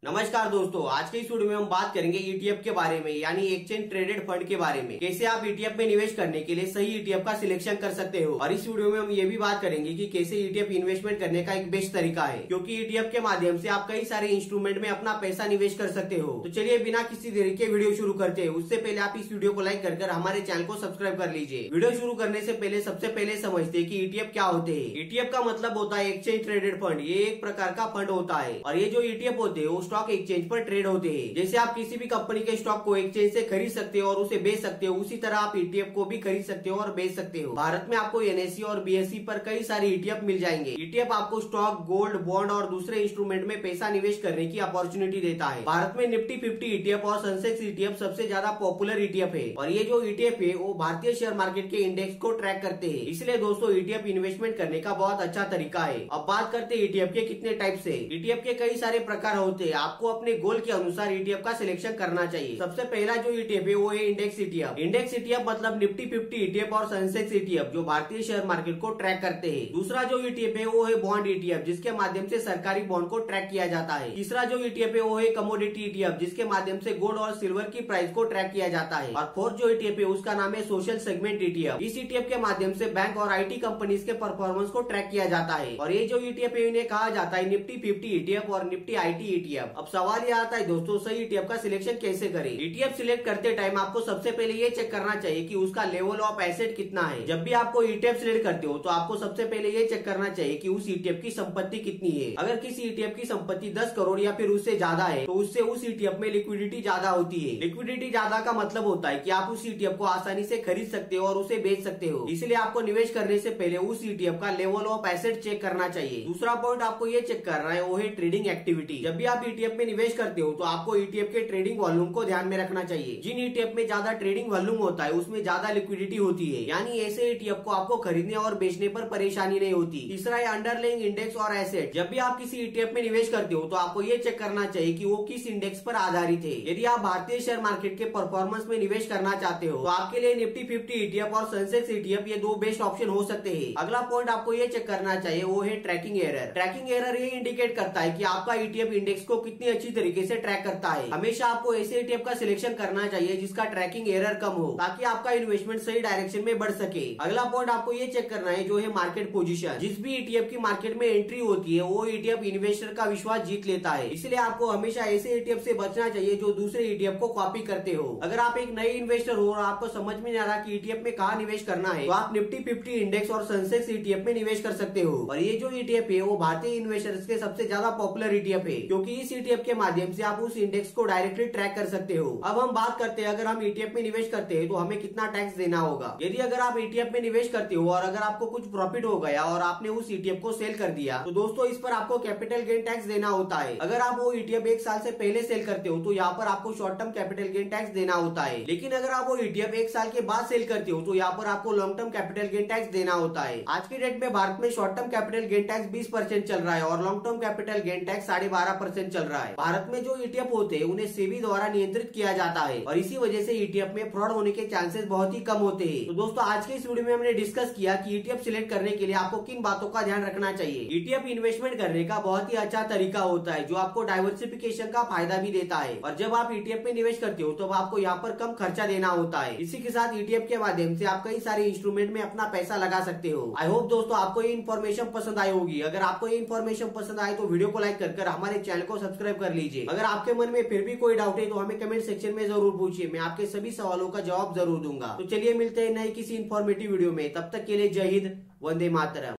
नमस्कार दोस्तों, आज के इस वीडियो में हम बात करेंगे ईटीएफ के बारे में, यानी एक्सचेंज ट्रेडेड फंड के बारे में। कैसे आप ईटीएफ में निवेश करने के लिए सही ईटीएफ का सिलेक्शन कर सकते हो। और इस वीडियो में हम ये भी बात करेंगे कि कैसे ईटीएफ इन्वेस्टमेंट करने का एक बेस्ट तरीका है, क्योंकि ईटीएफ के माध्यम से आप कई सारे इंस्ट्रूमेंट में अपना पैसा निवेश कर सकते हो। तो चलिए बिना किसी देरी के वीडियो शुरू करते हैं। उससे पहले आप इस वीडियो को लाइक कर हमारे चैनल को सब्सक्राइब कर लीजिए। वीडियो शुरू करने से पहले सबसे पहले समझते हैं कि ईटीएफ क्या होते हैं। ईटीएफ का मतलब होता है एक्सचेंज ट्रेडेड फंड। ये एक प्रकार का फंड होता है और ये जो ईटीएफ होते हैं वो स्टॉक एक्सचेंज पर ट्रेड होते हैं। जैसे आप किसी भी कंपनी के स्टॉक को एक्सचेंज से खरीद सकते हो और उसे बेच सकते हो, उसी तरह आप ईटीएफ को भी खरीद सकते हो और बेच सकते हो। भारत में आपको एनएसई और बीएसई पर कई सारे ईटीएफ मिल जाएंगे। ईटीएफ आपको स्टॉक, गोल्ड, बॉन्ड और दूसरे इंस्ट्रूमेंट में पैसा निवेश करने की अपॉर्चुनिटी देता है। भारत में निफ्टी 50 ईटीएफ और सेंसेक्स ईटीएफ सबसे ज्यादा पॉपुलर ईटीएफ है और ये जो ईटीएफ है वो भारतीय शेयर मार्केट के इंडेक्स को ट्रैक करते हैं। इसलिए दोस्तों ईटीएफ इन्वेस्टमेंट करने का बहुत अच्छा तरीका है। अब बात करते हैं ईटीएफ के कितने टाइप से। ईटीएफ के कई सारे प्रकार होते हैं। आपको अपने गोल के अनुसार ईटीएफ का सिलेक्शन करना चाहिए। सबसे पहला जो ईटीएफ है वो है इंडेक्स ईटीएफ। इंडेक्स ईटीएफ मतलब निफ्टी 50 ईटीएफ और सेंसेक्स ईटीएफ जो भारतीय शेयर मार्केट को ट्रैक करते हैं। दूसरा जो ईटीएफ है वो है बॉन्ड ईटीएफ, जिसके माध्यम से सरकारी बॉन्ड को ट्रैक किया जाता है। तीसरा जो ईटीएफ है वो है कमोडिटी ईटीएफ, जिसके माध्यम से गोल्ड और सिल्वर की प्राइस को ट्रैक किया जाता है। और फोर्थ जो ईटीएफ है उसका नाम है सोशल सेगमेंट ईटीएफ। इस ईटीएफ के माध्यम से बैंक और आईटी कंपनीज के परफॉर्मेंस को ट्रैक किया जाता है। और ये जो ईटीएफ है इन्हें कहा जाता है निफ्टी 50 ईटीएफ और निफ्टी आईटी ईटीएफ। अब सवाल ये आता है दोस्तों, सही ईटीएफ का सिलेक्शन कैसे करें। ईटीएफ सिलेक्ट करते टाइम आपको सबसे पहले ये चेक करना चाहिए कि उसका लेवल ऑफ एसेट कितना है। जब भी आपको ईटीएफ सिलेक्ट करते हो तो आपको सबसे पहले ये चेक करना चाहिए कि उस ईटीएफ की संपत्ति कितनी है। अगर किसी ईटीएफ की संपत्ति 10 करोड़ या फिर उससे ज्यादा है तो उससे उस ईटीएफ में लिक्विडिटी ज्यादा होती है। लिक्विडिटी ज्यादा का मतलब होता है कि आप उस ईटीएफ को आसानी से खरीद सकते हो और उसे बेच सकते हो। इसलिए आपको निवेश करने से पहले उस ईटीएफ का लेवल ऑफ एसेट चेक करना चाहिए। दूसरा पॉइंट आपको ये चेक करना है वो है ट्रेडिंग एक्टिविटी। जब भी आप ईटीएफ में निवेश करते हो तो आपको ईटीएफ के ट्रेडिंग वॉल्यूम को ध्यान में रखना चाहिए। जिन ईटीएफ में ज्यादा ट्रेडिंग वॉल्यूम होता है उसमें ज्यादा लिक्विडिटी होती है, यानी ऐसे ईटीएफ को आपको खरीदने और बेचने पर परेशानी नहीं होती। तीसरा है अंडरलाइंग इंडेक्स और एसेट। जब भी आप किसी ईटीएफ में निवेश करते हो तो आपको ये चेक करना चाहिए कि वो किस इंडेक्स पर आधारित है। यदि आप भारतीय शेयर मार्केट के परफॉर्मेंस में निवेश करना चाहते हो तो आपके लिए निफ्टी 50 ईटीएफ और सेंसेक्स ईटीएफ ये दो बेस्ट ऑप्शन हो सकते हैं। अगला पॉइंट आपको ये चेक करना चाहिए वो है ट्रैकिंग एरर। ट्रैकिंग एरर ये इंडिकेट करता है कि आपका ईटीएफ इंडेक्स को कितनी अच्छी तरीके से ट्रैक करता है। हमेशा आपको ऐसे ईटीएफ का सिलेक्शन करना चाहिए जिसका ट्रैकिंग एरर कम हो, ताकि आपका इन्वेस्टमेंट सही डायरेक्शन में बढ़ सके। अगला पॉइंट आपको ये चेक करना है जो है मार्केट पोजीशन। जिस भी ईटीएफ की मार्केट में एंट्री होती है वो ईटीएफ इन्वेस्टर का विश्वास जीत लेता है। इसलिए आपको हमेशा ऐसे ईटीएफ से बचना चाहिए जो दूसरे ईटीएफ को कॉपी करते हो। अगर आप एक नए इन्वेस्टर हो और आपको समझ में नहीं आ रहा कि ईटीएफ में कहाँ निवेश करना है तो आप निफ्टी 50 इंडेक्स और सेंसेक्स ईटीएफ में निवेश कर सकते हो। और ये जो ईटीएफ है वो भारतीय इन्वेस्टर्स के सबसे ज्यादा पॉपुलर ईटीएफ है, क्योंकि इस ईटीएफ के माध्यम से आप उस इंडेक्स को डायरेक्टली ट्रैक कर सकते हो। अब हम बात करते हैं अगर हम ईटीएफ में निवेश करते हैं तो हमें कितना टैक्स देना होगा। यदि अगर आप ईटीएफ में निवेश करते हो और अगर आपको कुछ प्रॉफिट हो गया और आपने उस ईटीएफ को सेल कर दिया तो दोस्तों इस पर आपको कैपिटल गेन टैक्स देना होता है। अगर आप वो ईटीएफ 1 साल से पहले सेल करते हो तो यहाँ पर आपको short term capital gain tax देना होता है। लेकिन अगर आप वो ईटीएफ 1 साल के बाद सेल करते हो तो यहाँ पर आपको long term capital gain tax देना होता है। आज के डेट में भारत में short term capital gain tax 20% चल रहा है और long term capital gain tax 12.5% चल रहा है। भारत में जो ईटीएफ होते हैं उन्हें सेबी द्वारा नियंत्रित किया जाता है और इसी वजह से ईटीएफ में फ्रॉड होने के चांसेस बहुत ही कम होते हैं। तो दोस्तों आज के इस वीडियो में हमने डिस्कस किया कि ईटीएफ सिलेक्ट करने के लिए आपको किन बातों का ध्यान रखना चाहिए। ईटीएफ इन्वेस्टमेंट करने का बहुत ही अच्छा तरीका होता है जो आपको डाइवर्सिफिकेशन का फायदा भी देता है। और जब आप ईटीएफ में निवेश करते हो तो आपको यहाँ पर कम खर्चा देना होता है। इसी के साथ ईटीएफ के माध्यम से आप कई सारे इंस्ट्रूमेंट में अपना पैसा लगा सकते हो। आई होप दोस्तों आपको ये इन्फॉर्मेशन पसंद आई होगी। अगर आपको ये इन्फॉर्मेशन पसंद आए तो वीडियो को लाइक कर हमारे चैनल को सब्सक्राइब कर लीजिए। अगर आपके मन में फिर भी कोई डाउट है तो हमें कमेंट सेक्शन में जरूर पूछिए, मैं आपके सभी सवालों का जवाब जरूर दूंगा। तो चलिए मिलते हैं नए किसी इन्फॉर्मेटिव वीडियो में, तब तक के लिए जय हिंद, वंदे मातरम।